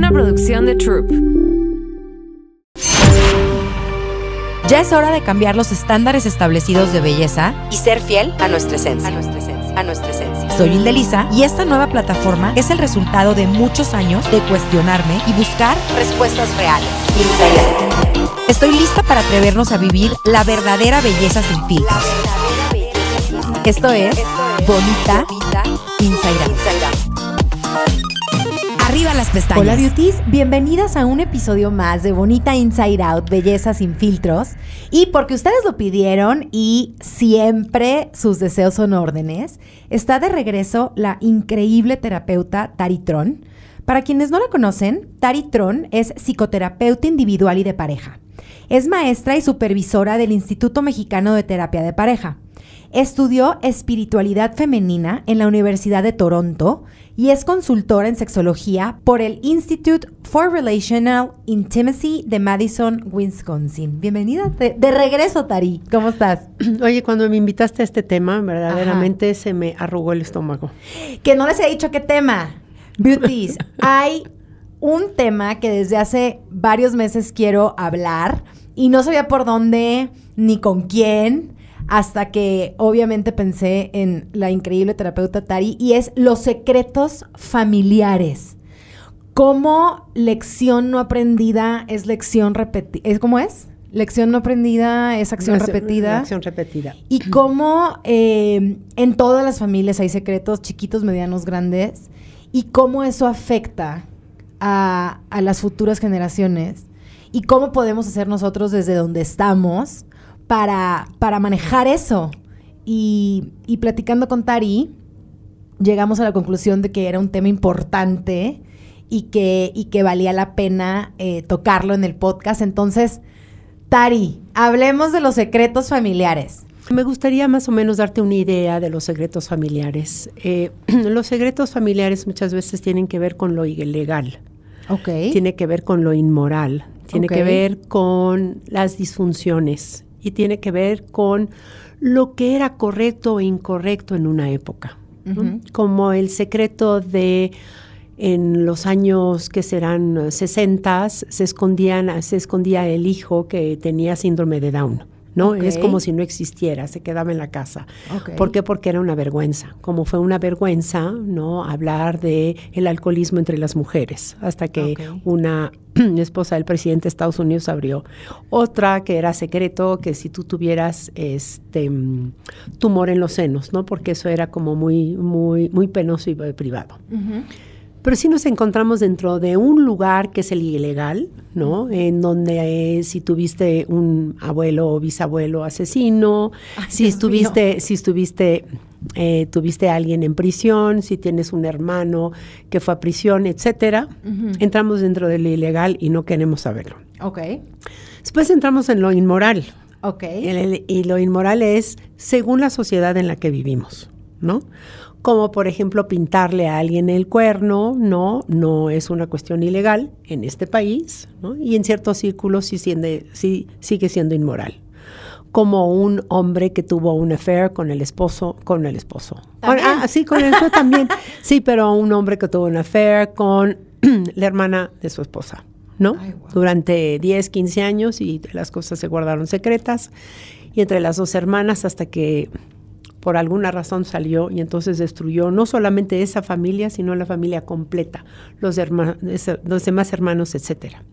Una producción de Troop. Ya es hora de cambiar los estándares establecidos de belleza y ser fiel a nuestra esencia. Soy Hilde Lisa y esta nueva plataforma es el resultado de muchos años de cuestionarme y buscar respuestas reales. Estoy lista para atrevernos a vivir la verdadera belleza sin filtros. Esto es Bonita Inside Out. Arriba las pestañas. Hola beauties, bienvenidas a un episodio más de Bonita Inside Out, Belleza sin filtros. Y porque ustedes lo pidieron y siempre sus deseos son órdenes, está de regreso la increíble terapeuta Tari Tron. Para quienes no la conocen, Tari Tron es psicoterapeuta individual y de pareja. Es maestra y supervisora del Instituto Mexicano de Terapia de Pareja. Estudió espiritualidad femenina en la Universidad de Toronto y es consultora en sexología por el Institute for Relational Intimacy de Madison, Wisconsin. Bienvenida de regreso, Tari. ¿Cómo estás? Oye, cuando me invitaste a este tema, verdaderamente se me arrugó el estómago. Que no les he dicho qué tema. Beauties, hay un tema que desde hace varios meses quiero hablar y no sabía por dónde ni con quién, hasta que obviamente pensé en la increíble terapeuta Tari, y es los secretos familiares. ¿Cómo lección no aprendida es lección repetida? ¿Cómo es? Lección no aprendida es acción repetida. Acción repetida. Y cómo en todas las familias hay secretos chiquitos, medianos, grandes, y cómo eso afecta a las futuras generaciones, y cómo podemos hacer nosotros desde donde estamos para manejar eso. Y platicando con Tari, llegamos a la conclusión de que era un tema importante y que valía la pena tocarlo en el podcast. Entonces, Tari, hablemos de los secretos familiares. Me gustaría más o menos darte una idea de los secretos familiares. Los secretos familiares muchas veces tienen que ver con lo ilegal. Okay. Tiene que ver con lo inmoral. Tiene que ver con las disfunciones. Y tiene que ver con lo que era correcto o incorrecto en una época. Uh-huh. Como el secreto de, en los años que serán 60, se escondía el hijo que tenía síndrome de Down, ¿no? Okay. Es como si no existiera, se quedaba en la casa. Okay. ¿Por qué? Porque era una vergüenza. Como fue una vergüenza, ¿no?, hablar de el alcoholismo entre las mujeres, hasta que una esposa del presidente de Estados Unidos abrió otra que era secreto, que si tú tuvieras tumor en los senos, ¿no? Porque eso era como muy penoso y privado. Uh-huh. Pero sí nos encontramos dentro de un lugar que es el ilegal, ¿no? En donde si tuviste un abuelo o bisabuelo asesino, tuviste a alguien en prisión, si tienes un hermano que fue a prisión, etcétera, uh-huh, entramos dentro de lo ilegal y no queremos saberlo. Okay. Después entramos en lo inmoral. Okay. Y lo inmoral es según la sociedad en la que vivimos, ¿no? Como, por ejemplo, pintarle a alguien el cuerno, no es una cuestión ilegal en este país, ¿no? Y en ciertos círculos sí sigue siendo inmoral. Como un hombre que tuvo un affair con el esposo. Sí, con el esposo también. Sí, pero un hombre que tuvo un affair con la hermana de su esposa, ¿no? Ay, wow. Durante 10, 15 años y las cosas se guardaron secretas. Y entre las dos hermanas hasta que por alguna razón salió y entonces destruyó no solamente esa familia, sino la familia completa, los demás hermanos, etcétera.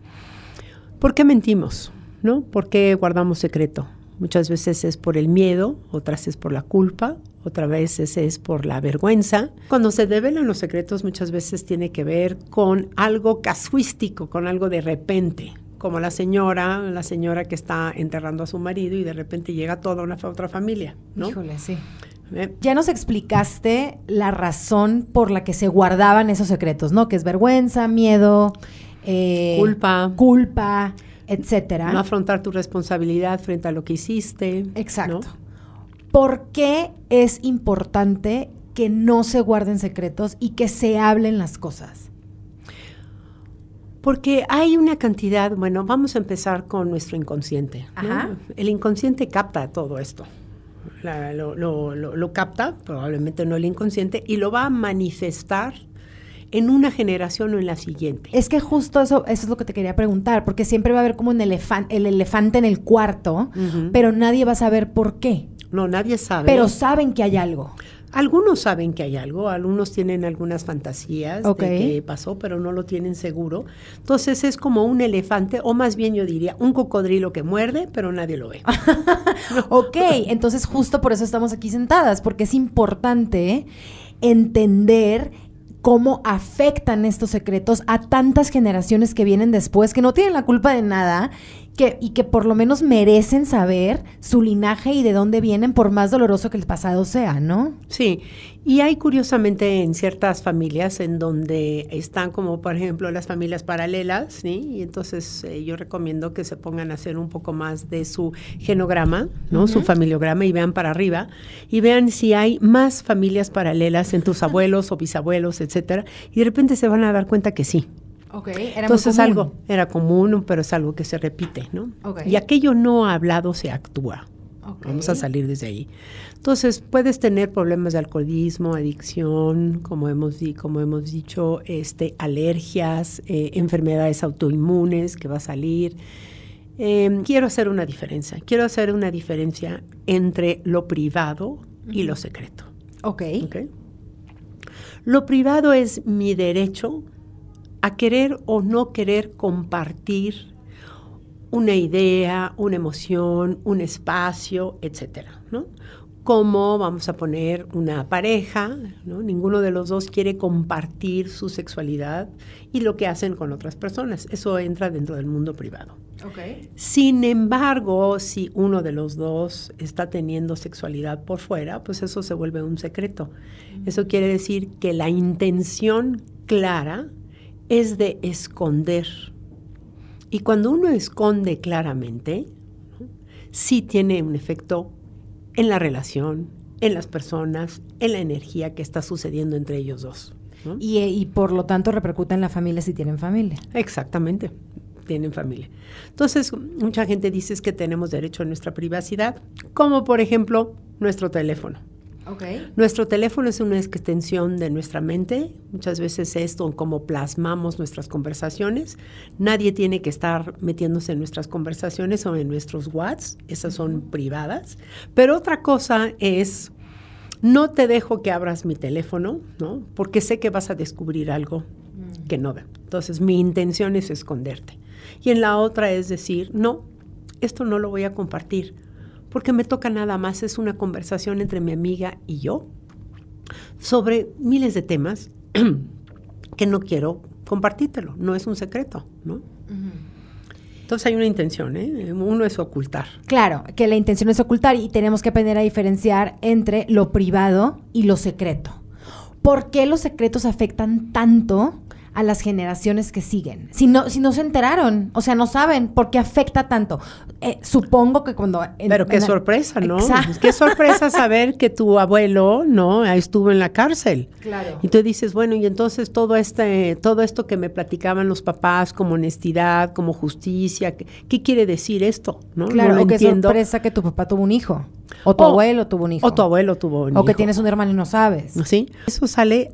¿Por qué mentimos? ¿No? ¿Por qué guardamos secreto? Muchas veces es por el miedo, otras es por la culpa, otras veces es por la vergüenza. Cuando se develan los secretos muchas veces tiene que ver con algo casuístico, con algo de repente. Como la señora que está enterrando a su marido y de repente llega toda una otra familia, ¿no? Híjole, sí. Ya nos explicaste la razón por la que se guardaban esos secretos, ¿no? Que es vergüenza, miedo, culpa, etcétera. No afrontar tu responsabilidad frente a lo que hiciste. Exacto. ¿No? ¿Por qué es importante que no se guarden secretos y que se hablen las cosas? Porque hay una cantidad, bueno, vamos a empezar con nuestro inconsciente, ¿no? Ajá. El inconsciente capta todo esto. Lo capta, probablemente no el inconsciente, y lo va a manifestar en una generación o en la siguiente. Es que justo eso es lo que te quería preguntar, porque siempre va a haber como el elefante en el cuarto, pero nadie va a saber por qué. No, nadie sabe. Pero saben que hay algo. Algunos saben que hay algo, algunos tienen algunas fantasías Ok. de que pasó, pero no lo tienen seguro. Entonces es como un elefante, o más bien yo diría, un cocodrilo que muerde, pero nadie lo ve. Ok, entonces justo por eso estamos aquí sentadas, porque es importante entender cómo afectan estos secretos a tantas generaciones que vienen después, que no tienen la culpa de nada, y que por lo menos merecen saber su linaje y de dónde vienen, por más doloroso que el pasado sea, ¿no? Sí, y hay curiosamente en ciertas familias en donde están como por ejemplo las familias paralelas, ¿sí? Y entonces yo recomiendo que se pongan a hacer un poco más de su genograma, ¿no? Su familiograma, y vean para arriba y vean si hay más familias paralelas en tus abuelos o bisabuelos, etcétera, y de repente se van a dar cuenta que sí. Okay, era Entonces muy común. algo era común, pero es algo que se repite, ¿no? Okay. Y aquello no hablado se actúa. Okay. Vamos a salir desde ahí. Entonces, puedes tener problemas de alcoholismo, adicción, como hemos dicho, alergias, enfermedades autoinmunes que va a salir. Quiero hacer una diferencia entre lo privado y lo secreto. Ok. ¿Okay? Lo privado es mi derecho a querer o no querer compartir una idea, una emoción, un espacio, etcétera, ¿no? Como vamos a poner una pareja, ¿no? Ninguno de los dos quiere compartir su sexualidad y lo que hacen con otras personas. Eso entra dentro del mundo privado. Okay. Sin embargo, si uno de los dos está teniendo sexualidad por fuera, pues eso se vuelve un secreto. Eso quiere decir que la intención clara es de esconder. Y cuando uno esconde claramente, ¿no? Sí tiene un efecto en la relación, en las personas, en la energía que está sucediendo entre ellos dos, ¿no? Y por lo tanto repercute en la familia si tienen familia. Exactamente, tienen familia. Entonces, mucha gente dice que tenemos derecho a nuestra privacidad, como por ejemplo nuestro teléfono. Okay. Nuestro teléfono es una extensión de nuestra mente. Muchas veces esto como plasmamos nuestras conversaciones. Nadie tiene que estar metiéndose en nuestras conversaciones o en nuestros WhatsApp. Esas son privadas. Pero otra cosa es, no te dejo que abras mi teléfono, ¿no? Porque sé que vas a descubrir algo que no ve. Entonces, mi intención es esconderte. Y en la otra es decir, no, esto no lo voy a compartir. Porque me toca nada más, es una conversación entre mi amiga y yo sobre miles de temas que no quiero compartírtelo, no es un secreto, ¿no? Entonces hay una intención, uno es ocultar. Claro, que la intención es ocultar y tenemos que aprender a diferenciar entre lo privado y lo secreto. ¿Por qué los secretos afectan tanto a las generaciones que siguen? Si no se enteraron, o sea, no saben por qué afecta tanto. Supongo que cuando... Pero qué sorpresa, ¿no? Exacto. Qué sorpresa saber que tu abuelo, ¿no? Estuvo en la cárcel. Claro. Y tú dices, bueno, y entonces todo esto que me platicaban los papás como honestidad, como justicia, ¿qué quiere decir esto? ¿No? Claro, no lo o qué entiendo. sorpresa que tu papá tuvo un hijo. O tu abuelo tuvo un hijo. O tu abuelo tuvo un hijo. O que tienes un hermano y no sabes. ¿Sí? Eso sale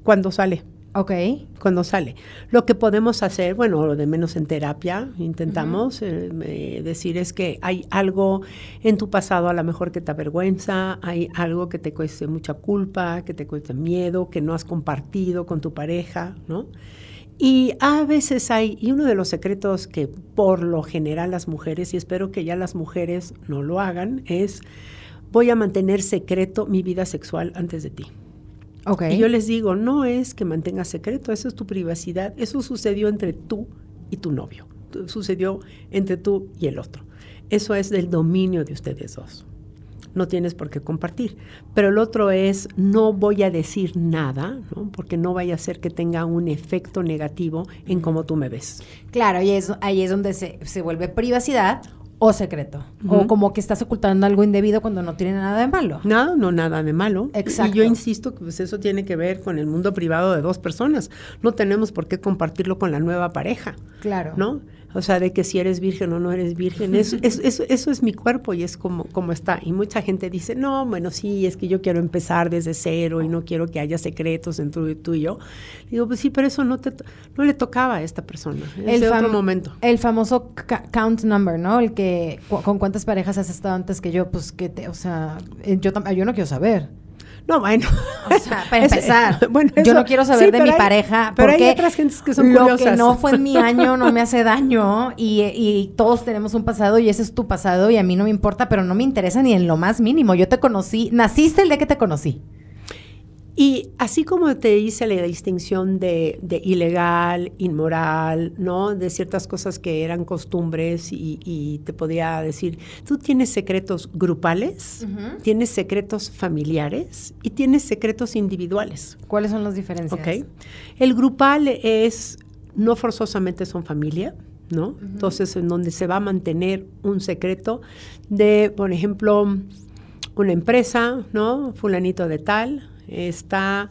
cuando sale. Ok. Cuando sale. Lo que podemos hacer, bueno, lo de menos en terapia, intentamos decir es que hay algo en tu pasado a lo mejor que te avergüenza, hay algo que te cueste mucha culpa, que te cueste miedo, que no has compartido con tu pareja, ¿no? Y a veces y uno de los secretos que por lo general las mujeres, y espero que ya las mujeres no lo hagan, es voy a mantener secreto mi vida sexual antes de ti. Okay. Y yo les digo, no es que mantengas secreto, eso es tu privacidad, eso sucedió entre tú y tu novio, sucedió entre tú y el otro. Eso es del dominio de ustedes dos. No tienes por qué compartir. Pero el otro es, no voy a decir nada, ¿no? Porque no vaya a ser que tenga un efecto negativo en cómo tú me ves. Claro, y ahí es donde se vuelve privacidad o secreto. O como que estás ocultando algo indebido cuando no tiene nada de malo. Nada de malo. Exacto. Y yo insisto que pues eso tiene que ver con el mundo privado de dos personas. No tenemos por qué compartirlo con la nueva pareja. Claro. ¿No? O sea, de que si eres virgen o no eres virgen, eso es mi cuerpo y es como está. Y mucha gente dice, no, bueno, sí, es que yo quiero empezar desde cero y no quiero que haya secretos entre tú y yo. Digo, pues sí, pero eso no le tocaba a esta persona. Es de otro momento. El famoso count number, ¿no? El que, ¿con cuántas parejas has estado antes que yo? Pues o sea, yo no quiero saber. No, bueno. O sea, para empezar, bueno, yo no quiero saber de mi pareja pero porque hay otras gentes que son lo curiosas. que no fue en mi año no me hace daño y todos tenemos un pasado y ese es tu pasado y a mí no me importa, pero no me interesa ni en lo más mínimo. Yo te conocí, naciste el día que te conocí. Y así como te hice la distinción de ilegal, inmoral, ¿no? De ciertas cosas que eran costumbres y te podía decir, tú tienes secretos grupales, tienes secretos familiares y tienes secretos individuales. ¿Cuáles son las diferencias? Okay. El grupal es, no forzosamente son familia, ¿no? Entonces, en donde se va a mantener un secreto de, por ejemplo, una empresa, ¿no? Fulanito de tal está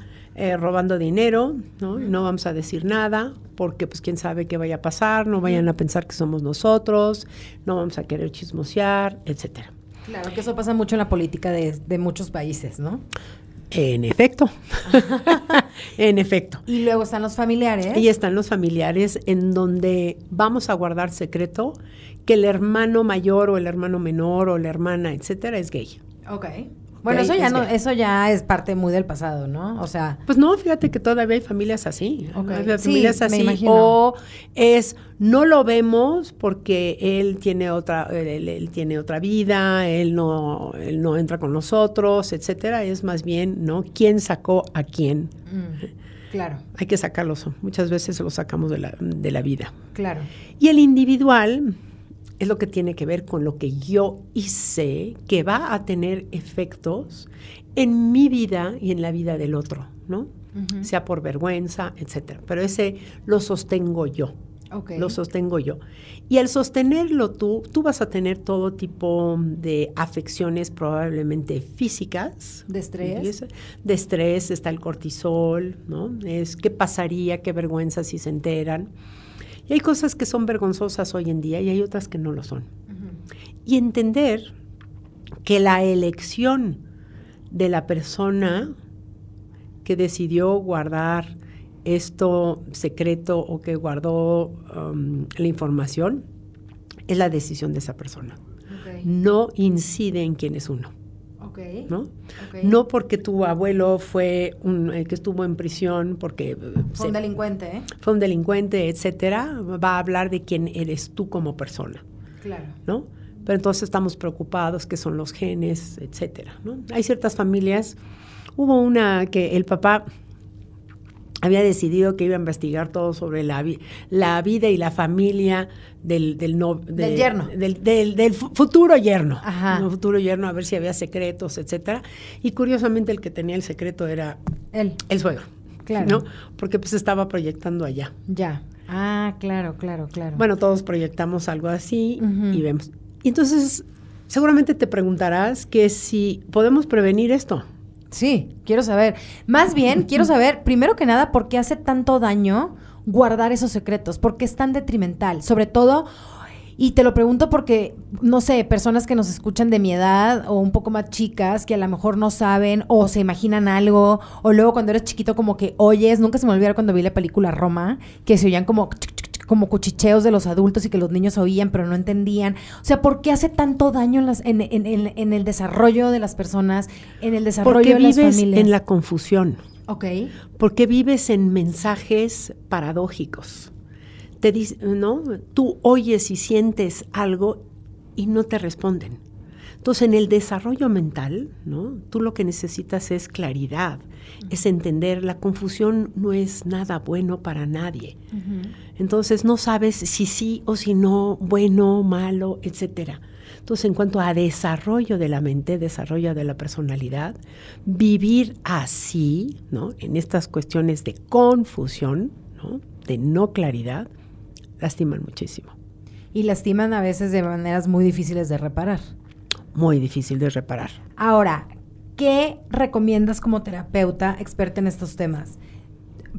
robando dinero, ¿no? No vamos a decir nada porque pues quién sabe qué vaya a pasar, no vayan a pensar que somos nosotros, no vamos a querer chismosear, etcétera. Claro que eso pasa mucho en la política de muchos países, ¿no? En efecto, en efecto. Y luego están los familiares. Y están los familiares en donde vamos a guardar secreto que el hermano mayor o el hermano menor o la hermana, etcétera, es gay. Ok. Bueno, eso ya es parte muy del pasado, ¿no? O sea, pues no, fíjate que todavía hay familias así. Okay. Hay familias así. Me imagino. O no lo vemos porque él tiene otra vida, él no entra con nosotros, etcétera. Es más bien, ¿no? ¿Quién sacó a quién? Claro. Hay que sacarlos. Muchas veces los sacamos de la vida. Claro. Y el individual es lo que tiene que ver con lo que yo hice, que va a tener efectos en mi vida y en la vida del otro, ¿no? Sea por vergüenza, etcétera. Pero ese lo sostengo yo. Okay. Lo sostengo yo. Y al sostenerlo tú vas a tener todo tipo de afecciones probablemente físicas. ¿De estrés? De estrés, está el cortisol, ¿no? ¿Qué pasaría, qué vergüenza si se enteran? Y hay cosas que son vergonzosas hoy en día y hay otras que no lo son. Y entender que la elección de la persona que decidió guardar esto secreto o que guardó la información es la decisión de esa persona. Okay. No incide en quién es uno. Okay. ¿No? Okay. No porque tu abuelo fue el que estuvo en prisión porque fue un delincuente, ¿eh? Fue un delincuente, etcétera, va a hablar de quién eres tú como persona. Claro. ¿No? Pero entonces estamos preocupados que son los genes, etcétera, ¿no? Hay ciertas familias, hubo una que el papá había decidido que iba a investigar todo sobre la vida y la familia del yerno. Del futuro yerno. Ajá. El futuro yerno, a ver si había secretos, etcétera. Y curiosamente el que tenía el secreto era el suegro. Claro. ¿No? Porque pues estaba proyectando allá. Ya. Ah, claro. Bueno, todos proyectamos algo así y vemos. Y entonces, seguramente te preguntarás que si podemos prevenir esto. Sí, quiero saber. Más bien, quiero saber, primero que nada, por qué hace tanto daño guardar esos secretos, por qué es tan detrimental, sobre todo, y te lo pregunto porque, no sé, personas que nos escuchan de mi edad o un poco más chicas que a lo mejor no saben o se imaginan algo, o luego cuando eres chiquito como que oyes, nunca se me olvidó cuando vi la película Roma, que se oían como cuchicheos de los adultos y que los niños oían pero no entendían. O sea, ¿por qué hace tanto daño en el desarrollo de las personas, en el desarrollo de las familias? Porque vives en la confusión. Okay. Porque vives en mensajes paradójicos. Te dicen, ¿no? Tú oyes y sientes algo y no te responden. Entonces, en el desarrollo mental, ¿no? Tú lo que necesitas es claridad, es entender. La confusión no es nada bueno para nadie. Entonces, no sabes si sí o si no, bueno, malo, etcétera. Entonces, en cuanto a desarrollo de la mente, desarrollo de la personalidad, vivir así, ¿no? En estas cuestiones de confusión, ¿no? De no claridad, lastiman muchísimo. Y lastiman a veces de maneras muy difíciles de reparar. Muy difícil de reparar. Ahora, ¿qué recomiendas como terapeuta experta en estos temas?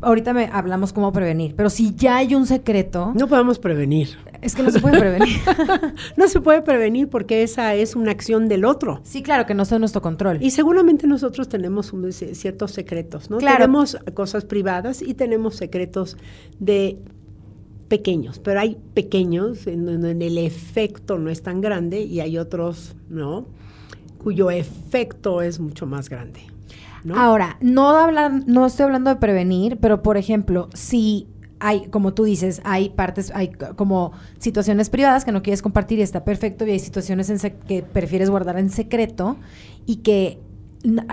Ahorita hablamos cómo prevenir, pero si ya hay un secreto... No podemos prevenir. Es que no se puede prevenir. No se puede prevenir porque esa es una acción del otro. Sí, claro, que no está en nuestro control. Y seguramente nosotros tenemos ciertos secretos, ¿no? Claro. Tenemos cosas privadas y tenemos secretos de pequeños, pero hay pequeños en donde el efecto no es tan grande y hay otros, ¿no?, cuyo efecto es mucho más grande, ¿no? Ahora, no estoy hablando de prevenir, pero por ejemplo, si hay, como tú dices, hay como situaciones privadas que no quieres compartir y está perfecto, y hay situaciones que prefieres guardar en secreto y que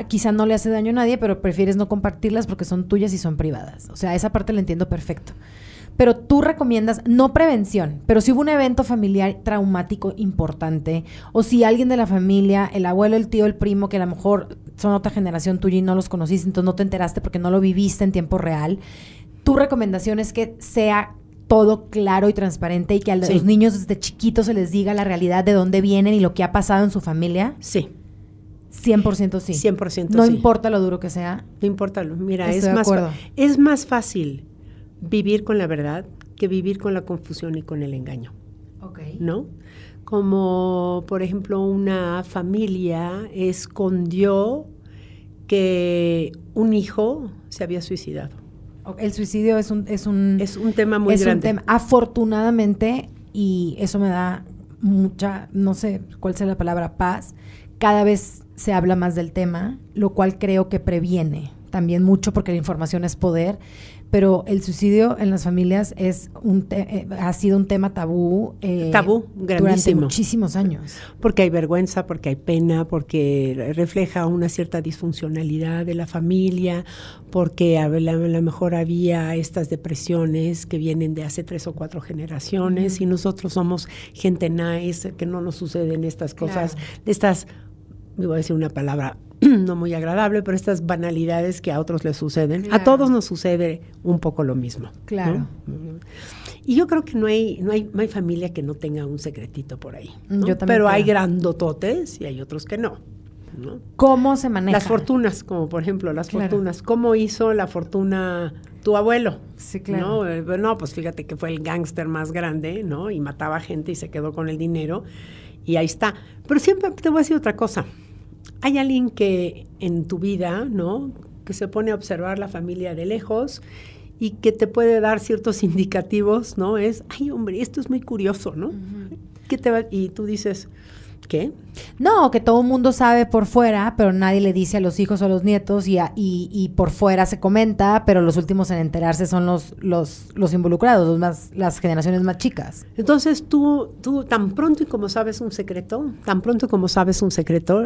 quizá no le hace daño a nadie, pero prefieres no compartirlas porque son tuyas y son privadas. O sea, esa parte la entiendo perfecto. Pero tú recomiendas, no prevención, pero si hubo un evento familiar traumático importante, o si alguien de la familia, el abuelo, el tío, el primo, que a lo mejor son otra generación tuya y no los conociste, entonces no te enteraste porque no lo viviste en tiempo real, tu recomendación es que sea todo claro y transparente y que a los niños desde chiquitos se les diga la realidad de dónde vienen y lo que ha pasado en su familia. Sí. 100% sí. 100% no sí. No importa lo duro que sea. No importa. Mira, Estoy es más fácil vivir con la verdad que vivir con la confusión y con el engaño. Okay. ¿No? Como, por ejemplo, una familia escondió que un hijo se había suicidado. El suicidio es un tema muy grande. Afortunadamente, y eso me da mucha, no sé cuál sea la palabra, paz, cada vez se habla más del tema, lo cual creo que previene también mucho porque la información es poder, pero el suicidio en las familias ha sido un tema tabú. Tabú, grandísimo. Durante muchísimos años. Porque hay vergüenza, porque hay pena, porque refleja una cierta disfuncionalidad de la familia, porque a lo mejor había estas depresiones que vienen de hace 3 o 4 generaciones y nosotros somos gente nice, que no nos suceden estas cosas, claro. De estas, voy a decir una palabra no muy agradable, pero estas banalidades que a otros les suceden, claro. A todos nos sucede un poco lo mismo. Claro. ¿No? Y yo creo que no hay familia que no tenga un secretito por ahí, ¿no? Yo también pero creo. hay grandototes y hay otros que no, ¿no? ¿Cómo se maneja? Las fortunas, como por ejemplo las claro. fortunas. ¿Cómo hizo la fortuna tu abuelo? Sí, claro. No, pues fíjate que fue el gángster más grande, ¿no? Y mataba gente y se quedó con el dinero. Y ahí está. Pero siempre te voy a decir otra cosa. Hay alguien que en tu vida, ¿no?, que se pone a observar la familia de lejos y que te puede dar ciertos indicativos, ¿no? Ay, hombre, esto es muy curioso, ¿no? Uh-huh. Y tú dices, ¿qué? No, que todo el mundo sabe por fuera, pero nadie le dice a los hijos o a los nietos y por fuera se comenta, pero los últimos en enterarse son los involucrados, las generaciones más chicas. Entonces tú tan pronto y como sabes un secreto,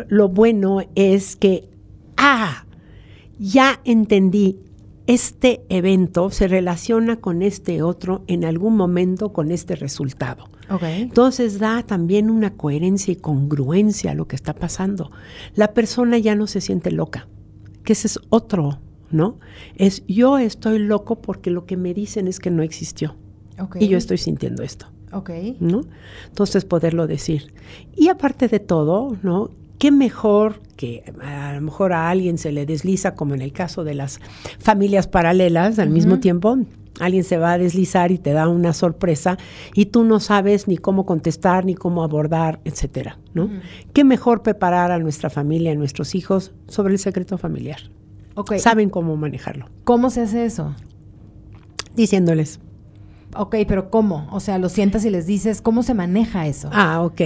lo bueno es que, ya entendí, este evento se relaciona con este otro en algún momento con este resultado. Okay. Entonces da también una coherencia y congruencia a lo que está pasando. La persona ya no se siente loca, que ese es otro, ¿no? Yo estoy loco porque lo que me dicen es que no existió. Okay. Y yo estoy sintiendo esto. Okay. ¿No? Entonces poderlo decir. Y aparte de todo, ¿no?, qué mejor que a lo mejor a alguien se le desliza, como en el caso de las familias paralelas, al mismo tiempo, alguien se va a deslizar y te da una sorpresa y tú no sabes ni cómo contestar, ni cómo abordar, etcétera, ¿no? Qué mejor preparar a nuestra familia, a nuestros hijos, sobre el secreto familiar. Okay. Saben cómo manejarlo. ¿Cómo se hace eso? Diciéndoles. Ok, pero ¿cómo? O sea, lo sientas y les dices, ¿cómo se maneja eso? Ok.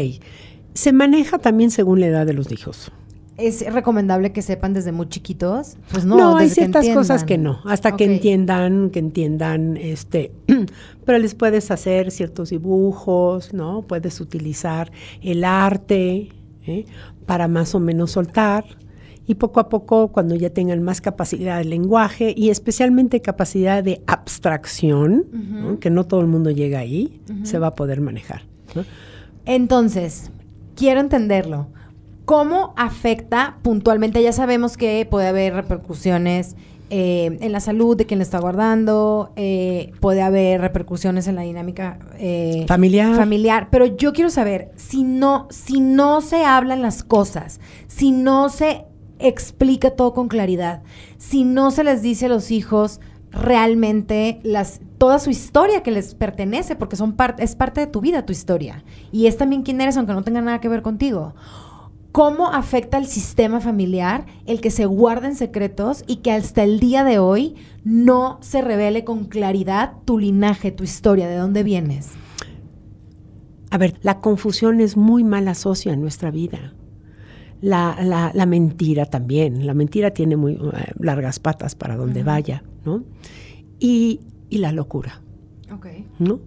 Se maneja también según la edad de los hijos. ¿Es recomendable que sepan desde muy chiquitos? Pues no, no, hay ciertas cosas que no, hasta que entiendan, pero les puedes hacer ciertos dibujos, ¿no? Puedes utilizar el arte, para más o menos soltar, y poco a poco, cuando ya tengan más capacidad de lenguaje y especialmente capacidad de abstracción, ¿no?, que no todo el mundo llega ahí, se va a poder manejar, ¿no? Entonces, quiero entenderlo. ¿Cómo afecta puntualmente? Ya sabemos que puede haber repercusiones en la salud de quien le está guardando, puede haber repercusiones en la dinámica familiar. Pero yo quiero saber, si no se hablan las cosas, si no se explica todo con claridad, si no se les dice a los hijos realmente toda su historia que les pertenece, porque es parte de tu vida, tu historia, y es también quién eres, aunque no tenga nada que ver contigo. ¿Cómo afecta al sistema familiar el que se guarden secretos y que hasta el día de hoy no se revele con claridad tu linaje, tu historia, de dónde vienes? A ver, la confusión es muy mala socia en nuestra vida. La mentira también. La mentira tiene muy largas patas para donde vaya, ¿no? Y la locura. Okay. ¿No?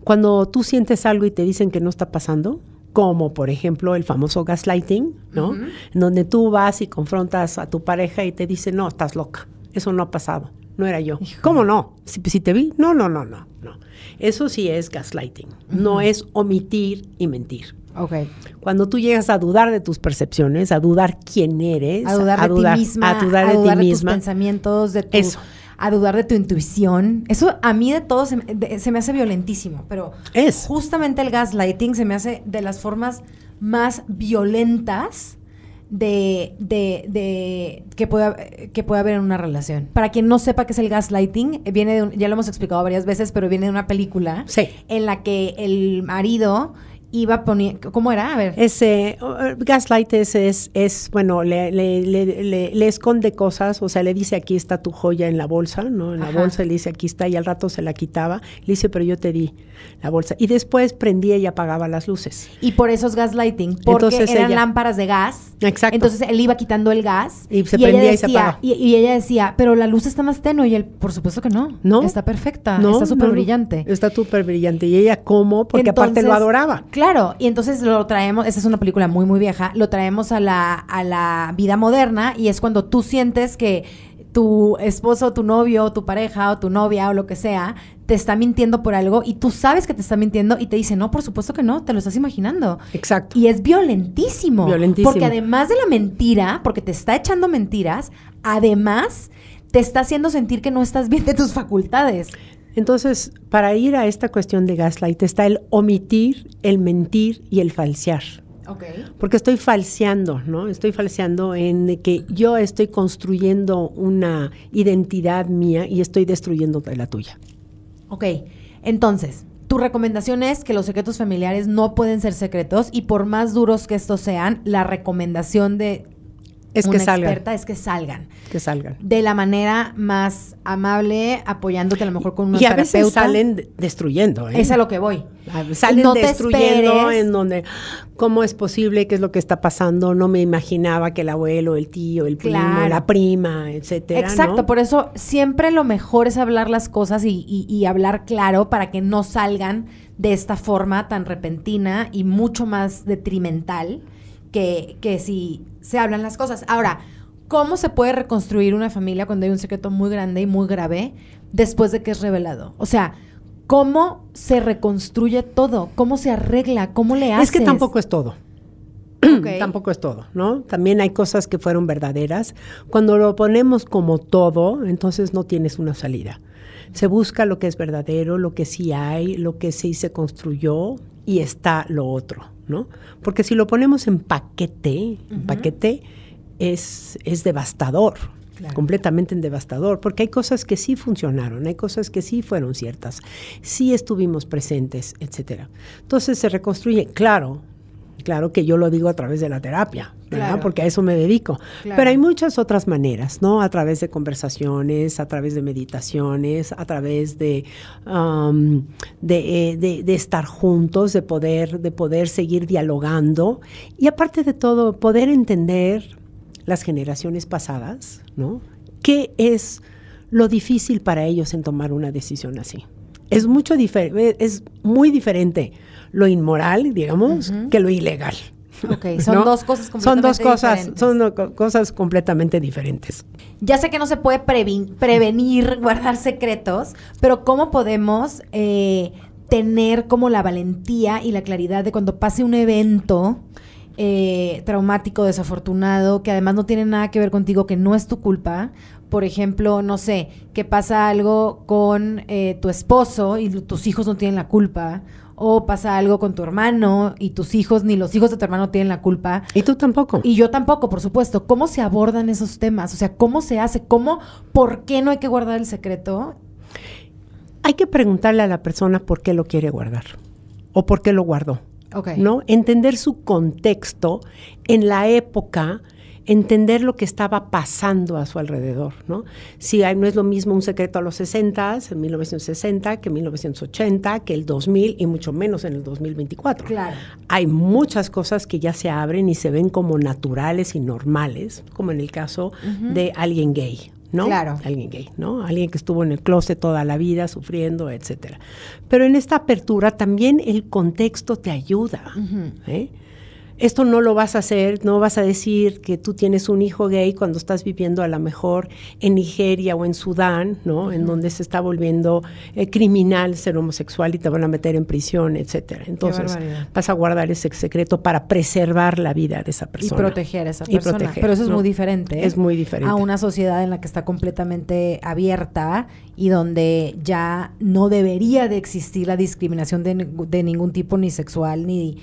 Cuando tú sientes algo y te dicen que no está pasando, como por ejemplo el famoso gaslighting, ¿no? Uh-huh. En donde tú vas y confrontas a tu pareja y te dice, no, estás loca, eso no ha pasado, no era yo. Híjole. ¿Cómo no? Si te vi, no. Eso sí es gaslighting, no es omitir y mentir. Okay. Cuando tú llegas a dudar de tus percepciones, a dudar quién eres, a dudar de ti misma, a dudar de tus pensamientos, a dudar de tu intuición. Eso a mí de todo se me hace violentísimo, pero justamente el gaslighting se me hace de las formas más violentas que puede haber en una relación. Para quien no sepa qué es el gaslighting, ya lo hemos explicado varias veces, pero viene de una película en la que el marido iba poniendo, ¿cómo era? A ver. Gaslight es bueno, le esconde cosas, o sea, le dice aquí está tu joya en la bolsa, ¿no? En la bolsa le dice aquí está, y al rato se la quitaba, le dice pero yo te di la bolsa, y después prendía y apagaba las luces. Y por eso es gaslighting, porque entonces eran lámparas de gas. Exacto. Entonces él iba quitando el gas y se prendía y se apagaba. Y ella decía, pero la luz está más tenue, y él, por supuesto que no. Está perfecta, está súper brillante. Está súper brillante. Y ella, ¿cómo? Porque entonces, aparte lo adoraba. Claro, y entonces lo traemos, esa es una película muy, muy vieja, lo traemos a la vida moderna, y es cuando tú sientes que tu esposo, tu novio, tu pareja o tu novia o lo que sea, te está mintiendo por algo y tú sabes que te está mintiendo y te dice, no, por supuesto que no, te lo estás imaginando. Exacto. Y es violentísimo. Porque además de la mentira, porque te está echando mentiras, además te está haciendo sentir que no estás bien de tus facultades. Entonces, para ir a esta cuestión de gaslight está el omitir, el mentir y el falsear. Okay. Porque estoy falseando, ¿no? Estoy falseando en que yo estoy construyendo una identidad mía y estoy destruyendo la tuya. Ok, entonces, tu recomendación es que los secretos familiares no pueden ser secretos, y por más duros que estos sean, la recomendación de una experta es que salgan. Que salgan. De la manera más amable, apoyándote a lo mejor con una terapeuta. Y a veces salen destruyendo, ¿eh? Es a lo que voy. Salen no destruyendo, en donde, ¿cómo es posible? ¿Qué es lo que está pasando? No me imaginaba que el abuelo, el tío, el primo, la prima, etcétera. Exacto, ¿no? Por eso siempre lo mejor es hablar las cosas y hablar claro para que no salgan de esta forma tan repentina y mucho más detrimental que si se hablan las cosas. Ahora, ¿cómo se puede reconstruir una familia cuando hay un secreto muy grande y muy grave después de que es revelado? O sea, ¿cómo se reconstruye todo? ¿Cómo se arregla? ¿Cómo le haces? Es que tampoco es todo. Okay. Tampoco es todo, ¿no? También hay cosas que fueron verdaderas. Cuando lo ponemos como todo, entonces no tienes una salida. Se busca lo que es verdadero, lo que sí hay, lo que sí se construyó, y está lo otro, ¿no? Porque si lo ponemos en paquete, es devastador. Claro. Completamente devastador, porque hay cosas que sí funcionaron, hay cosas que sí fueron ciertas, sí estuvimos presentes, etcétera. Entonces se reconstruye, claro que yo lo digo a través de la terapia, ¿verdad? Claro. Porque a eso me dedico. Claro. Pero hay muchas otras maneras, ¿no? A través de conversaciones, a través de meditaciones, a través de estar juntos, de poder seguir dialogando, y aparte de todo, poder entender las generaciones pasadas, ¿no? ¿Qué es lo difícil para ellos en tomar una decisión así? Es muy diferente lo inmoral, digamos, que lo ilegal. Ok, son dos cosas completamente diferentes. Son cosas completamente diferentes. Ya sé que no se puede prevenir guardar secretos, pero ¿cómo podemos tener como la valentía y la claridad de cuando pase un evento traumático, desafortunado, que además no tiene nada que ver contigo, que no es tu culpa. Por ejemplo, no sé, que pasa algo con tu esposo y tus hijos no tienen la culpa, o pasa algo con tu hermano y tus hijos, ni los hijos de tu hermano tienen la culpa. Y tú tampoco. Y yo tampoco, por supuesto. ¿Cómo se abordan esos temas? O sea, ¿cómo se hace? ¿Por qué no hay que guardar el secreto? Hay que preguntarle a la persona por qué lo quiere guardar o por qué lo guardó. Okay. ¿No? Entender su contexto en la época, entender lo que estaba pasando a su alrededor, ¿no? Si no es lo mismo un secreto a los 60, en 1960, que en 1980, que el 2000 y mucho menos en el 2024. Claro. Hay muchas cosas que ya se abren y se ven como naturales y normales, como en el caso de alguien gay, ¿no? Claro. Alguien gay, ¿no? Alguien que estuvo en el closet toda la vida sufriendo, etcétera. Pero en esta apertura también el contexto te ayuda, ¿eh? Esto no lo vas a hacer, no vas a decir que tú tienes un hijo gay cuando estás viviendo a lo mejor en Nigeria o en Sudán, ¿no? En donde se está volviendo criminal ser homosexual y te van a meter en prisión, etcétera. Entonces vas a guardar ese secreto para preservar la vida de esa persona. Y proteger a esa persona. Pero eso es muy diferente. Es muy diferente. A una sociedad en la que está completamente abierta y donde ya no debería de existir la discriminación de ningún tipo, ni sexual, ni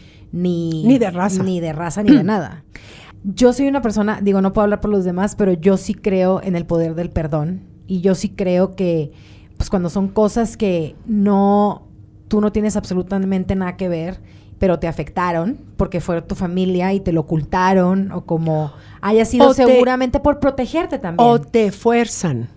de raza. Ni de raza, ni de nada. Yo soy una persona, digo, no puedo hablar por los demás, pero yo sí creo en el poder del perdón. Y yo sí creo que, pues cuando son cosas que tú no tienes absolutamente nada que ver, pero te afectaron, porque fue tu familia y te lo ocultaron, o como haya sido seguramente por protegerte también. O te fuerzan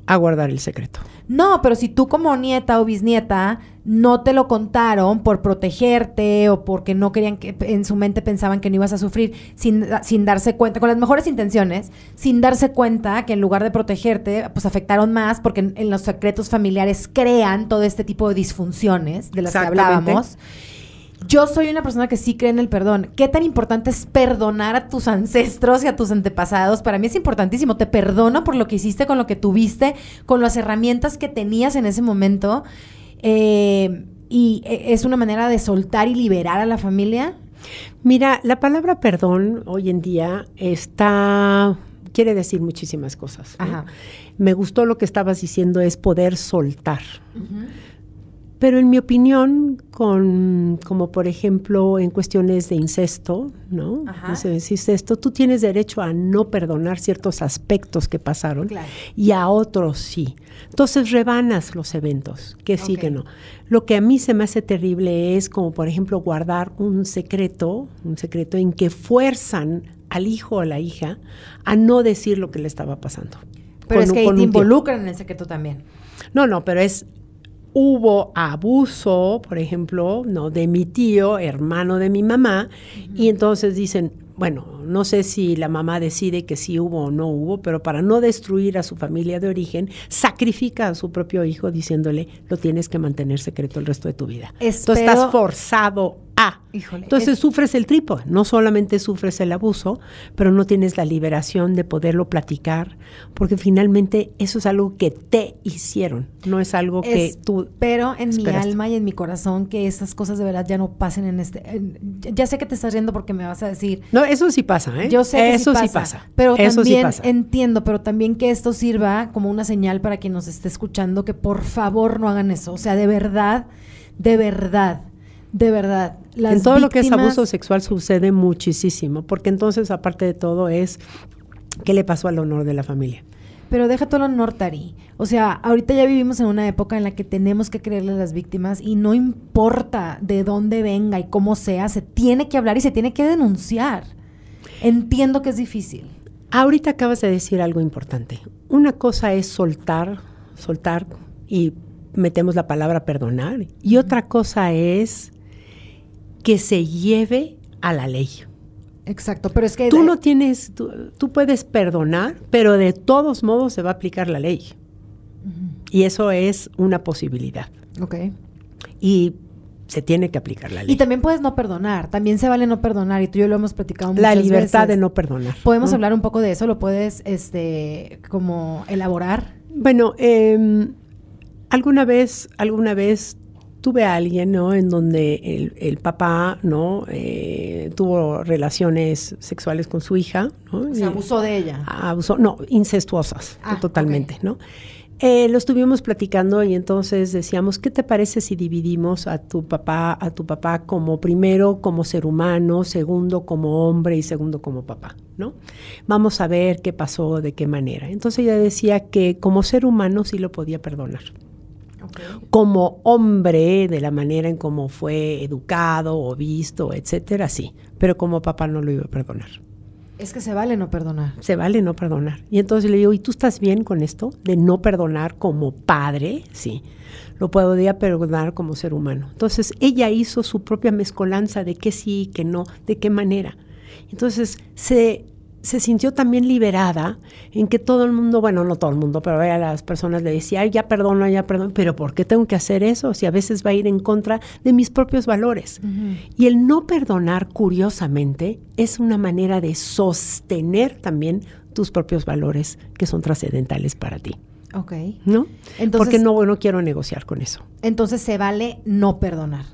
a guardar el secreto. No, pero si tú como nieta o bisnieta no te lo contaron por protegerte o porque no querían que en su mente pensaban que no ibas a sufrir sin darse cuenta, con las mejores intenciones, sin darse cuenta que en lugar de protegerte, pues afectaron más porque en los secretos familiares crean todo este tipo de disfunciones de las que hablábamos. Yo soy una persona que sí cree en el perdón. ¿Qué tan importante es perdonar a tus ancestros y a tus antepasados? Para mí es importantísimo. Te perdono por lo que hiciste, con lo que tuviste, con las herramientas que tenías en ese momento. Y es una manera de soltar y liberar a la familia. Mira, la palabra perdón hoy en día quiere decir muchísimas cosas, ¿no? Ajá. Me gustó lo que estabas diciendo, es poder soltar. Pero en mi opinión, como por ejemplo en cuestiones de incesto, ¿no? Incesto, tú tienes derecho a no perdonar ciertos aspectos que pasaron, claro, y a otros sí. Entonces rebanas los eventos, que sí, que no. Lo que a mí se me hace terrible es como por ejemplo guardar un secreto en que fuerzan al hijo o a la hija a no decir lo que le estaba pasando. Pero es que ahí te involucran en el secreto también. No, pero hubo abuso, por ejemplo, ¿no?, de mi tío, hermano de mi mamá, y entonces dicen, bueno, no sé si la mamá decide que sí hubo o no hubo, pero para no destruir a su familia de origen, sacrifica a su propio hijo diciéndole, lo tienes que mantener secreto el resto de tu vida. Entonces estás forzado a. Híjole, entonces sufres el triple, no solamente sufres el abuso, pero no tienes la liberación de poderlo platicar, porque finalmente eso es algo que te hicieron, no es algo que tú pero en esperaste. Mi alma y en mi corazón que esas cosas de verdad ya no pasen ya sé que te estás riendo porque me vas a decir. No, eso sí pasa, ¿eh? Yo sé que eso sí pasa. Pero eso también sí pasa. Entiendo, pero también que esto sirva como una señal para quien nos esté escuchando, que por favor no hagan eso. O sea, de verdad. En todo lo que es abuso sexual sucede muchísimo, porque entonces, aparte de todo, es ¿qué le pasó al honor de la familia? Pero deja todo el honor, Tari. O sea, ahorita ya vivimos en una época en la que tenemos que creerle a las víctimas y no importa de dónde venga y cómo sea, se tiene que hablar y se tiene que denunciar. Entiendo que es difícil. Ahorita acabas de decir algo importante. Una cosa es soltar y metemos la palabra perdonar, y otra cosa es que se lleve a la ley. Exacto, pero es que tú no tienes, tú puedes perdonar, pero de todos modos se va a aplicar la ley. Y eso es una posibilidad. Okay. Y se tiene que aplicar la ley. Y también puedes no perdonar, también se vale no perdonar, y tú y yo lo hemos platicado muchas veces. veces. La libertad de no perdonar. ¿Podemos hablar un poco de eso? ¿Lo puedes como elaborar? Bueno, alguna vez tuve a alguien, ¿no? En donde el papá, ¿no? Tuvo relaciones sexuales con su hija, ¿no? Se abusó de ella. Abusó, no, incestuosas, totalmente, ¿no? Lo estuvimos platicando y entonces decíamos, ¿qué te parece si dividimos a tu papá como primero como ser humano, segundo como hombre y segundo como papá, ¿no? Vamos a ver qué pasó, de qué manera. Entonces ella decía que como ser humano sí lo podía perdonar. Okay. Como hombre, de la manera en cómo fue educado o visto, etcétera, sí. Pero como papá no lo iba a perdonar. Es que se vale no perdonar. Se vale no perdonar. Y entonces le digo, ¿y tú estás bien con esto de no perdonar como padre? Sí, lo podía perdonar como ser humano. Entonces ella hizo su propia mezcolanza de qué sí, qué no, de qué manera. Entonces se sintió también liberada en que todo el mundo, bueno, no todo el mundo, pero a las personas le decía, ay, ya perdono, pero ¿por qué tengo que hacer eso? Si a veces va a ir en contra de mis propios valores. Uh-huh. Y el no perdonar, curiosamente, es una manera de sostener también tus propios valores que son trascendentales para ti. Ok. ¿No? Entonces, porque no quiero negociar con eso. Entonces se vale no perdonar.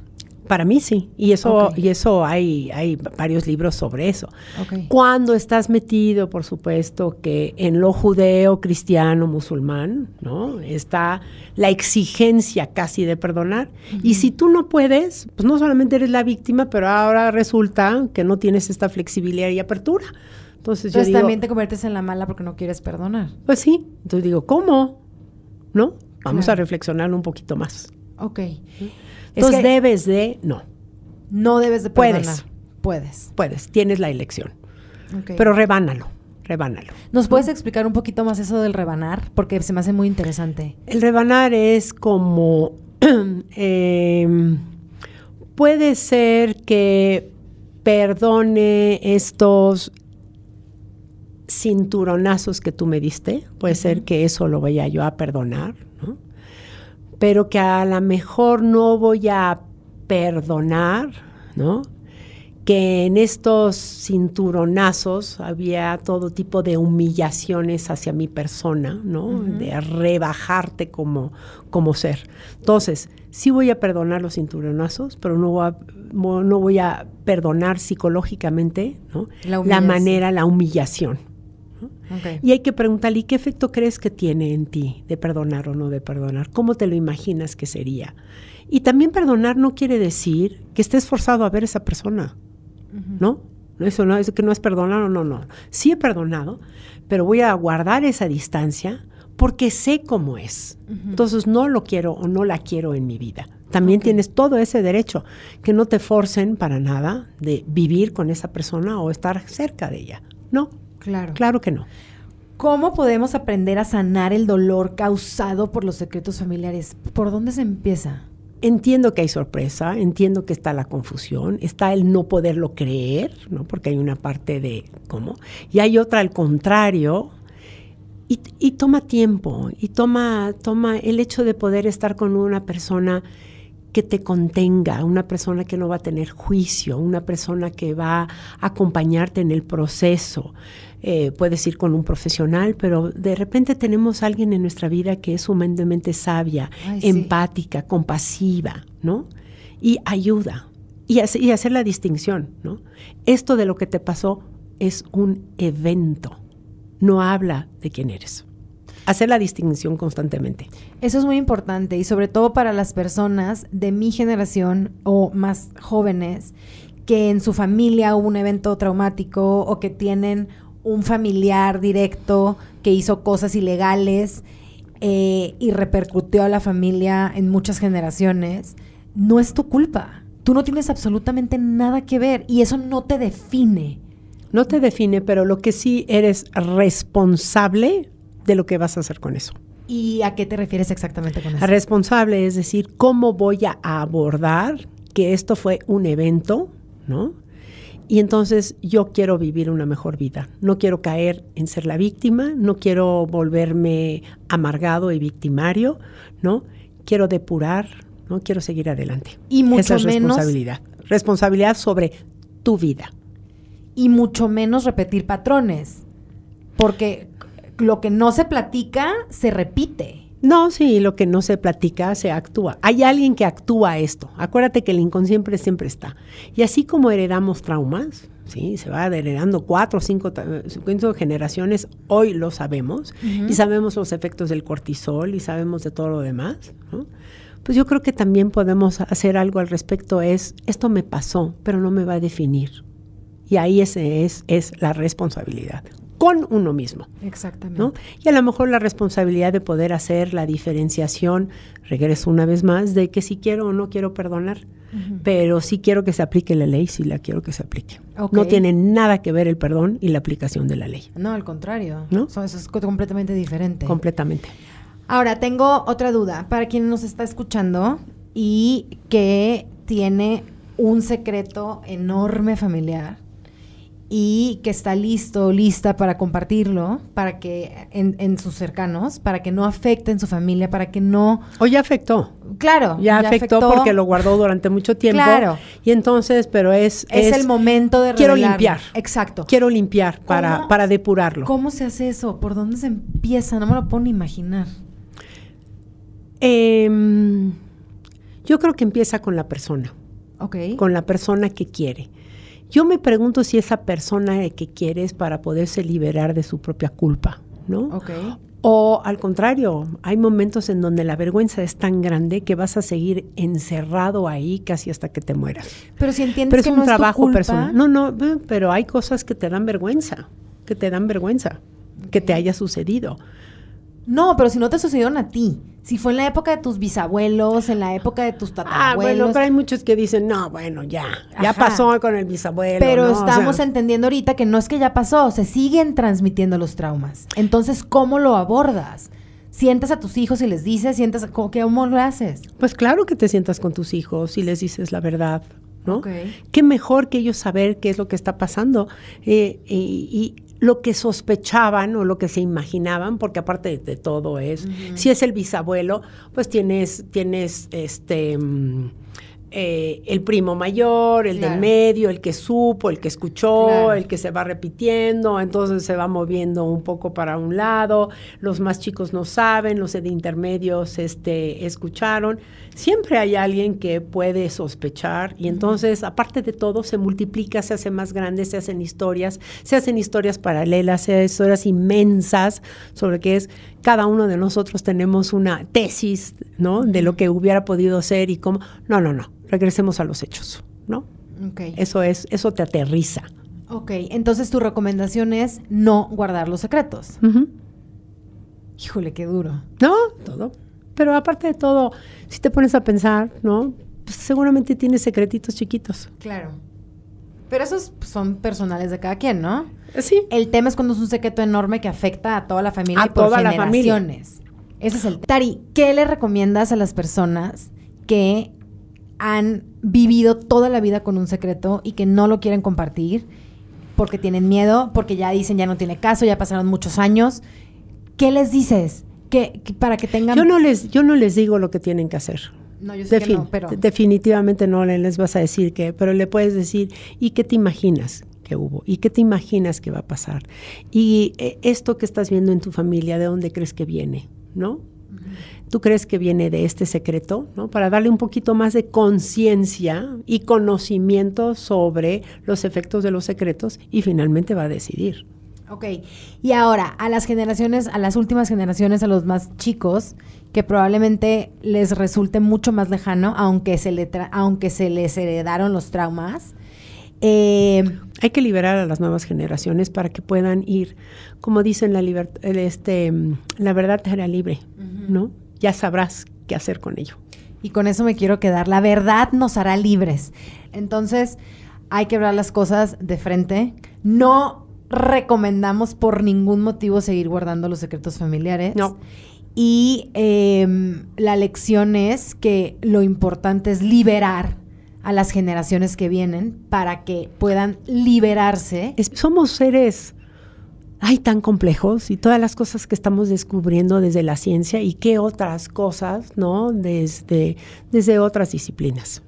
Para mí sí, y eso hay varios libros sobre eso. Okay. Cuando estás metido, por supuesto, que en lo judeo, cristiano, musulmán, ¿no? Está la exigencia casi de perdonar. Uh-huh. Y si tú no puedes, pues no solamente eres la víctima, pero ahora resulta que no tienes esta flexibilidad y apertura. Entonces yo digo, también te conviertes en la mala porque no quieres perdonar. Pues sí. Entonces digo, ¿cómo? ¿No? Vamos a reflexionar un poquito más. Ok. Entonces debes de, no debes de perdonar. Puedes, tienes la elección. Okay. Pero rebánalo. ¿Nos puedes explicar un poquito más eso del rebanar? Porque se me hace muy interesante. El rebanar es como, puede ser que perdone estos cinturonazos que tú me diste, puede ser que eso lo vaya yo a perdonar, ¿no? Pero que a lo mejor no voy a perdonar, ¿no? Que en estos cinturonazos había todo tipo de humillaciones hacia mi persona, ¿no? Uh-huh. De rebajarte como ser. Entonces, sí voy a perdonar los cinturonazos, pero no voy a perdonar psicológicamente, ¿no? La humillación. Okay. Y hay que preguntarle, ¿y qué efecto crees que tiene en ti de perdonar o no de perdonar? ¿Cómo te lo imaginas que sería? Y también perdonar no quiere decir que estés forzado a ver a esa persona, uh-huh. ¿no? Eso no es que no es perdonar o no. Sí he perdonado, pero voy a guardar esa distancia porque sé cómo es. Uh-huh. Entonces no lo quiero o no la quiero en mi vida. También tienes todo ese derecho, que no te forcen para nada de vivir con esa persona o estar cerca de ella. No. Claro que no. ¿Cómo podemos aprender a sanar el dolor causado por los secretos familiares? ¿Por dónde se empieza? Entiendo que hay sorpresa, entiendo que está la confusión, está el no poderlo creer, ¿no? Porque hay una parte de cómo, y hay otra al contrario, y toma tiempo, y toma el hecho de poder estar con una persona que te contenga, una persona que no va a tener juicio, una persona que va a acompañarte en el proceso. Puedes ir con un profesional, pero de repente tenemos a alguien en nuestra vida que es sumamente sabia, empática, compasiva, ¿no? Y ayuda, y hacer la distinción, ¿no? Esto de lo que te pasó es un evento, no habla de quién eres. Hacer la distinción constantemente. Eso es muy importante y sobre todo para las personas de mi generación o más jóvenes que en su familia hubo un evento traumático o que tienen un familiar directo que hizo cosas ilegales y repercutió a la familia en muchas generaciones. No es tu culpa. Tú no tienes absolutamente nada que ver y eso no te define. No te define, pero lo que sí eres responsable de lo que vas a hacer con eso. ¿Y a qué te refieres exactamente con eso? Responsable, es decir, cómo voy a abordar que esto fue un evento, ¿no? Y entonces yo quiero vivir una mejor vida. No quiero caer en ser la víctima, no quiero volverme amargado y victimario, ¿no? Quiero depurar, ¿no? Quiero seguir adelante. Y mucho Esa es menos responsabilidad. Responsabilidad sobre tu vida. Y mucho menos repetir patrones. Porque lo que no se platica, se repite. No, sí, lo que no se platica, se actúa. Hay alguien que actúa esto. Acuérdate que el inconsciente siempre está. Y así como heredamos traumas, ¿sí? Se va heredando 4 o 5 generaciones, hoy lo sabemos, y sabemos los efectos del cortisol, y sabemos de todo lo demás, ¿no? Pues yo creo que también podemos hacer algo al respecto, esto me pasó, pero no me va a definir. Y ahí es la responsabilidad. Con uno mismo. Exactamente. ¿No? Y a lo mejor la responsabilidad de poder hacer la diferenciación, regreso una vez más, de que si quiero o no quiero perdonar, pero sí quiero que se aplique la ley, sí la quiero que se aplique. Okay. No tiene nada que ver el perdón y la aplicación de la ley. No, al contrario. ¿No? Eso es completamente diferente. Completamente. Ahora, tengo otra duda para quien nos está escuchando y que tiene un secreto enorme familiar y que está lista para compartirlo, para que en sus cercanos, para que no afecte en su familia, para que no... O ya afectó. Claro. Ya afectó porque lo guardó durante mucho tiempo. Claro. Y entonces, pero es el momento de quiero revelarlo. limpiar. Exacto. Quiero limpiar para depurarlo. ¿Cómo se hace eso? ¿Por dónde se empieza? No me lo puedo ni imaginar. Yo creo que empieza con la persona. Ok. Con la persona que quiere. Yo me pregunto si esa persona que quiere es para poderse liberar de su propia culpa, ¿no? Ok. O al contrario, hay momentos en donde la vergüenza es tan grande que vas a seguir encerrado ahí casi hasta que te mueras. Pero si entiendes pero es que un no trabajo es tu culpa. personal. No, pero hay cosas que te dan vergüenza, que te haya sucedido. No, pero si no te sucedieron a ti. Si fue en la época de tus bisabuelos, en la época de tus tatarabuelos. Bueno, pero hay muchos que dicen, no, bueno, ya pasó con el bisabuelo. Pero ¿no? estamos entendiendo ahorita que no es que ya pasó, se siguen transmitiendo los traumas. Entonces, ¿cómo lo abordas? ¿Sientas a tus hijos y les dices? ¿Cómo lo haces? Pues claro que te sientas con tus hijos y les dices la verdad, ¿no? Okay. Qué mejor que ellos saber qué es lo que está pasando y lo que sospechaban o lo que se imaginaban, porque aparte de todo si es el bisabuelo, pues tienes el primo mayor, el del medio, el que supo, el que escuchó, el que se va repitiendo, entonces se va moviendo un poco para un lado, los más chicos no saben, los de intermedios escucharon. Siempre hay alguien que puede sospechar y entonces, aparte de todo, se multiplica, se hace más grande, se hacen historias paralelas, se hacen historias inmensas sobre qué es. Cada uno de nosotros tenemos una tesis, ¿no? De lo que hubiera podido ser y cómo. No. Regresemos a los hechos, ¿no? Okay. Eso te aterriza. Ok, entonces tu recomendación es no guardar los secretos. Híjole, qué duro. No, todo. Pero aparte de todo, si te pones a pensar, ¿no? Pues seguramente tienes secretitos chiquitos. Claro. Pero esos son personales de cada quien, ¿no? Sí. El tema es cuando es un secreto enorme que afecta a toda la familia y por toda generaciones. Ese es el tema. Tari, ¿qué le recomiendas a las personas que han vivido toda la vida con un secreto y que no lo quieren compartir porque tienen miedo, porque ya dicen ya no tiene caso, ya pasaron muchos años? ¿Qué les dices? Para que tengan... Yo no les digo lo que tienen que hacer. No, yo sé que no, pero... Definitivamente no les vas a decir qué, pero le puedes decir, ¿y qué te imaginas que hubo? ¿Y qué te imaginas que va a pasar? Y esto que estás viendo en tu familia, ¿de dónde crees que viene? ¿No? ¿Tú crees que viene de este secreto? ¿No? Para darle un poquito más de conciencia y conocimiento sobre los efectos de los secretos y finalmente va a decidir. Ok, y ahora, a las últimas generaciones, a los más chicos, que probablemente les resulte mucho más lejano, aunque se les heredaron los traumas. Hay que liberar a las nuevas generaciones para que puedan ir, como dicen, la verdad te hará libre, ¿no? Ya sabrás qué hacer con ello. Y con eso me quiero quedar. La verdad nos hará libres. Entonces, hay que hablar las cosas de frente. No recomendamos por ningún motivo seguir guardando los secretos familiares. No. Y la lección es que lo importante es liberar a las generaciones que vienen para que puedan liberarse. Somos seres tan complejos y todas las cosas que estamos descubriendo desde la ciencia y qué otras cosas, ¿no? Desde otras disciplinas.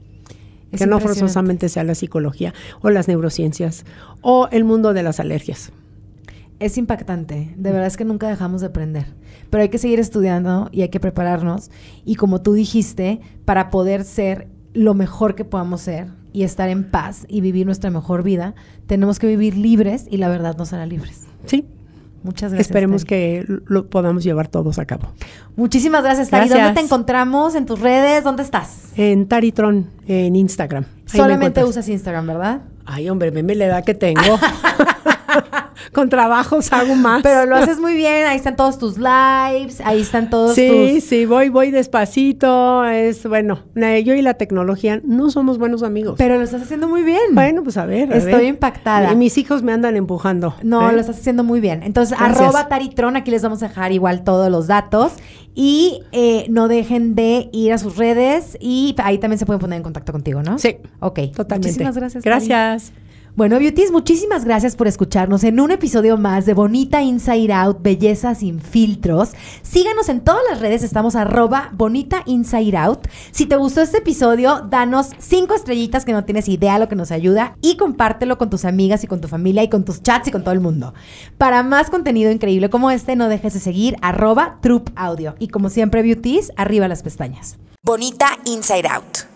Que no forzosamente sea la psicología o las neurociencias o el mundo de las alergias. Es impactante, de verdad es que nunca dejamos de aprender, pero hay que seguir estudiando y hay que prepararnos y como tú dijiste, para poder ser lo mejor que podamos ser y estar en paz y vivir nuestra mejor vida, tenemos que vivir libres y la verdad nos hará libres. Sí. Muchas gracias. Esperemos Tari. que lo podamos llevar todos a cabo. Muchísimas gracias, Tari. Gracias. ¿Dónde te encontramos? ¿En tus redes? ¿Dónde estás? En Taritron, en Instagram. Ahí me Solamente encuentras. usas Instagram, ¿verdad? Ay, hombre, veme la edad que tengo. Con trabajos hago más. Pero lo haces muy bien, ahí están todos tus lives, ahí están todos Sí, voy despacito. Es bueno, yo y la tecnología no somos buenos amigos. Pero lo estás haciendo muy bien. Bueno, pues a ver. Estoy impactada. Y mis hijos me andan empujando. No, lo estás haciendo muy bien. Entonces, Gracias. @Taritron, aquí les vamos a dejar igual todos los datos. Y no dejen de ir a sus redes y ahí también se pueden poner en contacto contigo, ¿no? Sí. Ok. Totalmente. Muchísimas gracias. Tari. Gracias. Bueno, Beauties, muchísimas gracias por escucharnos en un episodio más de Bonita Inside Out, Belleza sin filtros. Síganos en todas las redes, estamos @Bonita Inside Out. Si te gustó este episodio, danos 5 estrellitas que no tienes idea lo que nos ayuda y compártelo con tus amigas y con tu familia y con tus chats y con todo el mundo. Para más contenido increíble como este, no dejes de seguir @Troop Audio. Y como siempre, Beauties, arriba las pestañas. Bonita Inside Out.